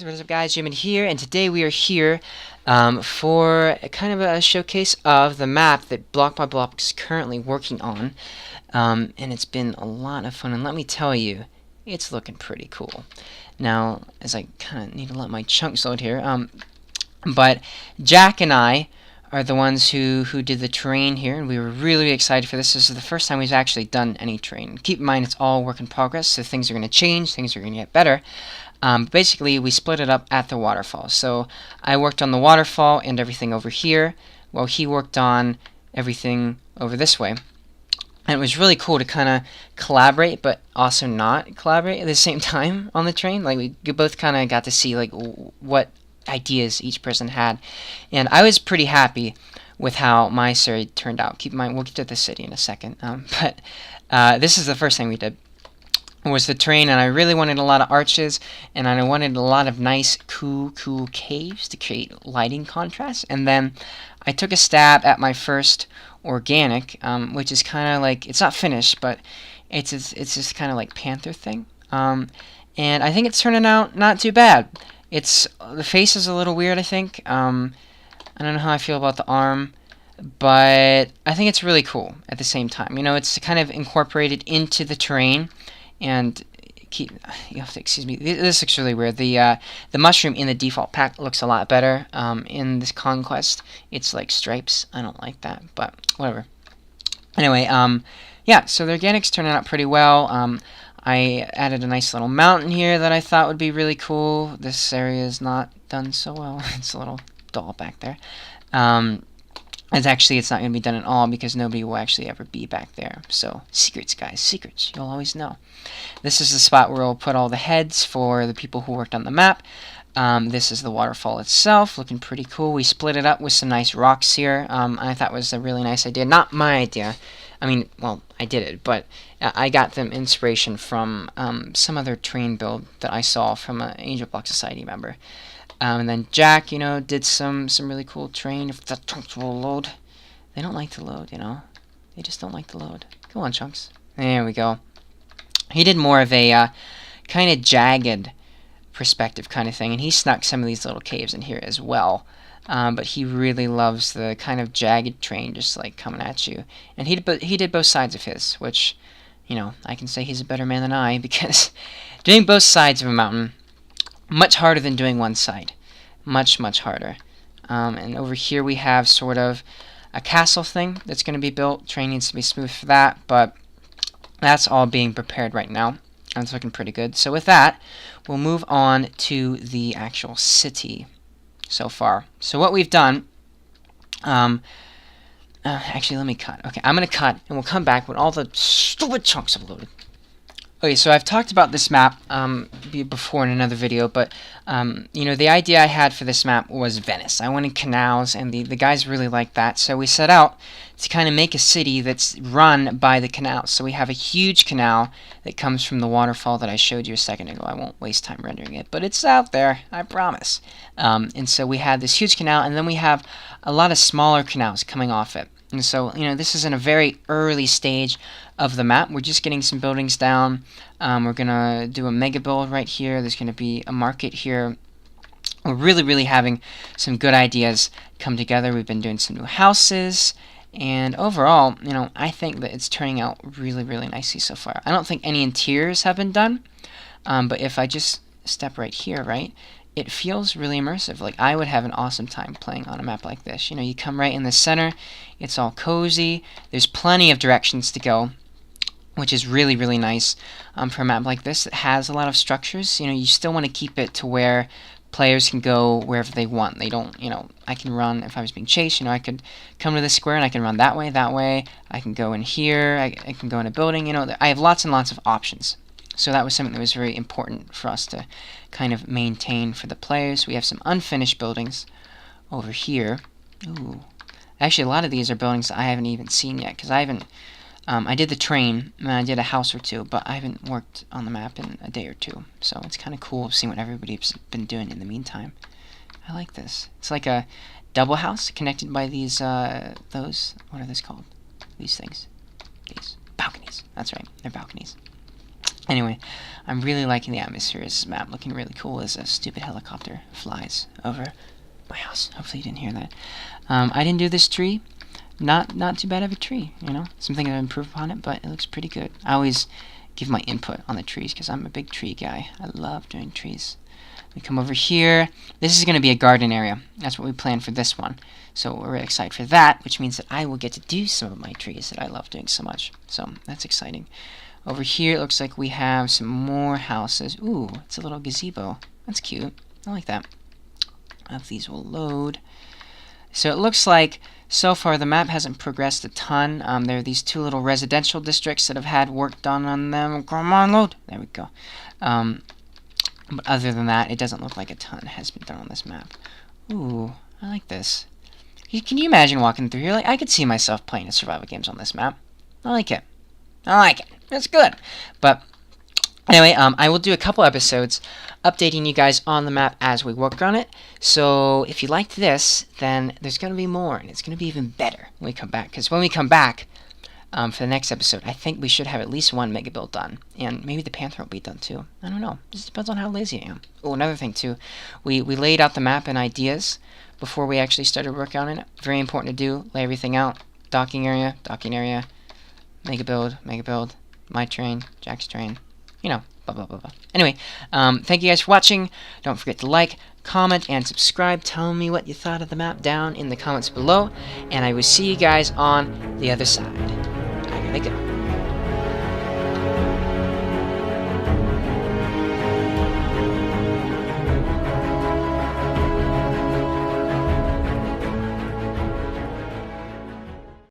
What is up, guys? Jadenman here, and today we are here for kind of a showcase of the map that BlockByBlock is currently working on, and it's been a lot of fun, and let me tell you, it's looking pretty cool. Now, as I kind of need to let my chunks load here, but Jack and I are the ones who did the terrain here, and we were really excited for this. This is the first time we've actually done any terrain. Keep in mind, it's all work in progress, so things are going to change, things are going to get better. Basically, we split it up at the waterfall. So I worked on the waterfall and everything over here, while he worked on everything over this way. And it was really cool to kind of collaborate, but also not collaborate at the same time on the train. Like, we both kind of got to see like what ideas each person had. And I was pretty happy with how my story turned out. Keep in mind, we'll get to the city in a second. But this is the first thing we did. Was the terrain, and I really wanted a lot of arches, and I wanted a lot of nice, cool caves to create lighting contrast. And then I took a stab at my first organic, which is kind of like, it's not finished, but it's just kind of like panther thing. And I think it's turning out not too bad. The face is a little weird, I think. I don't know how I feel about the arm, but I think it's really cool at the same time. You know, it's kind of incorporated into the terrain. And you have to excuse me. This looks really weird. The mushroom in the default pack looks a lot better. In this conquest, it's like stripes. I don't like that, but whatever. Anyway, yeah. So the organics turned out pretty well. I added a nice little mountain here that I thought would be really cool. This area is not done so well. It's a little dull back there. It's not going to be done at all because nobody will actually ever be back there. So, secrets, guys, secrets. You'll always know. This is the spot where we'll put all the heads for the people who worked on the map. This is the waterfall itself, looking pretty cool. We split it up with some nice rocks here. I thought it was a really nice idea. Not my idea. I mean, well, I did it, but I got them inspiration from some other terrain build that I saw from an Angel Block Society member. And then Jack, you know, did some really cool terrain. If the chunks will load. They don't like to load, you know. They just don't like to load. Go on, chunks. There we go. He did more of a kind of jagged perspective kind of thing. And he snuck some of these little caves in here as well. But he really loves the kind of jagged terrain just like coming at you. And he did both sides of his, which, you know, I can say he's a better man than I. Because doing both sides of a mountain, much harder than doing one side. Much harder. And over here we have sort of a castle thing that's going to be built. Terrain needs to be smooth for that, but that's all being prepared right now. And it's looking pretty good. So with that, we'll move on to the actual city so far. So what we've done... actually, let me cut. Okay, I'm going to cut, and we'll come back when all the stupid chunks have loaded. Okay, so I've talked about this map before in another video, but you know, the idea I had for this map was Venice. I wanted canals, and the guys really liked that, so we set out to kind of make a city that's run by the canal. So we have a huge canal that comes from the waterfall that I showed you a second ago. I won't waste time rendering it, but it's out there, I promise. And so we had this huge canal, and then we have a lot of smaller canals coming off it. And so, you know, this is in a very early stage of the map. We're just getting some buildings down. We're going to do a mega build right here. There's going to be a market here. We're really having some good ideas come together. We've been doing some new houses. And overall, you know, I think that it's turning out really nicely so far. I don't think any interiors have been done. But if I just step right here, right, it feels really immersive. Like, I would have an awesome time playing on a map like this. You know, you come right in the center. It's all cozy. There's plenty of directions to go, which is really nice for a map like this. It has a lot of structures. You know, you still want to keep it to where players can go wherever they want. They don't, you know, I can run, if I was being chased, you know, I could come to this square and I can run that way. I can go in here. I can go in a building. You know, I have lots and lots of options. So that was something that was very important for us to kind of maintain for the players. We have some unfinished buildings over here. Ooh. Actually, a lot of these are buildings that I haven't even seen yet, because I haven't... I did the train, and I did a house or two, but I haven't worked on the map in a day or two. So it's kind of cool seeing what everybody's been doing in the meantime. I like this. It's like a double house connected by these, those... What are those called? These things. These balconies. That's right. They're balconies. Anyway, I'm really liking the atmosphere of this map. Looking really cool as a stupid helicopter flies over my house. Hopefully you didn't hear that. I didn't do this tree. Not too bad of a tree, you know? Something I've improved upon it, but it looks pretty good. I always give my input on the trees because I'm a big tree guy. I love doing trees. We come over here. This is going to be a garden area. That's what we planned for this one. So we're really excited for that, which means that I will get to do some of my trees that I love doing so much. So that's exciting. Over here, it looks like we have some more houses. Ooh, it's a little gazebo. That's cute. I like that. If these will load. So it looks like so far the map hasn't progressed a ton. There are these two little residential districts that have had work done on them. Come on, load. There we go. But other than that, it doesn't look like a ton has been done on this map. Ooh, I like this. Can you imagine walking through here? Like, I could see myself playing a survival games on this map. I like it. I like it. It's good. But anyway, I will do a couple episodes updating you guys on the map as we work on it. So if you liked this, then there's going to be more, and it's going to be even better when we come back. Because when we come back for the next episode, I think we should have at least one mega build done. And maybe the Panther will be done too. I don't know. Just depends on how lazy I am. Oh, another thing too. We laid out the map and ideas before we actually started working on it. Very important to do. Lay everything out. Docking area, mega build, my train, Jack's train. You know, blah, blah, blah, blah. Anyway, thank you guys for watching. Don't forget to like, comment, and subscribe. Tell me what you thought of the map down in the comments below. And I will see you guys on the other side. I gotta go.